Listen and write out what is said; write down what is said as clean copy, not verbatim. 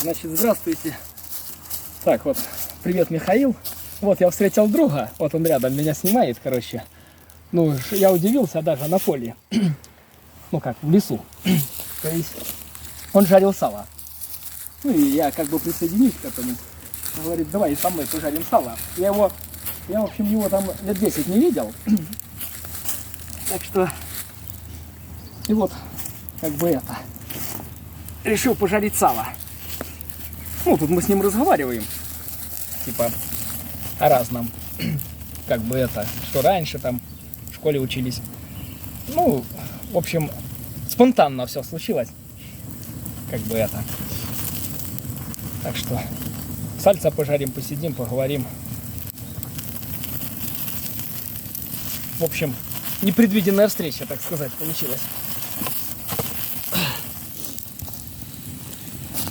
Значит, здравствуйте. Так, вот, привет, Михаил. Вот, я встретил друга, вот он рядом меня снимает, короче. Ну, я удивился даже на поле. Ну как, в лесу. То есть, он жарил сало. Ну, и я как бы присоединюсь к этому. Он говорит, давай со мной пожарим сало. Я, в общем, его там лет 10 не видел. Так что, и вот, как бы это, решил пожарить сало. Ну, тут мы с ним разговариваем, типа, о разном, как бы это, что раньше там в школе учились. Ну, в общем, спонтанно все случилось, как бы это. Так что, сальца пожарим, посидим, поговорим. В общем, непредвиденная встреча, так сказать, получилась.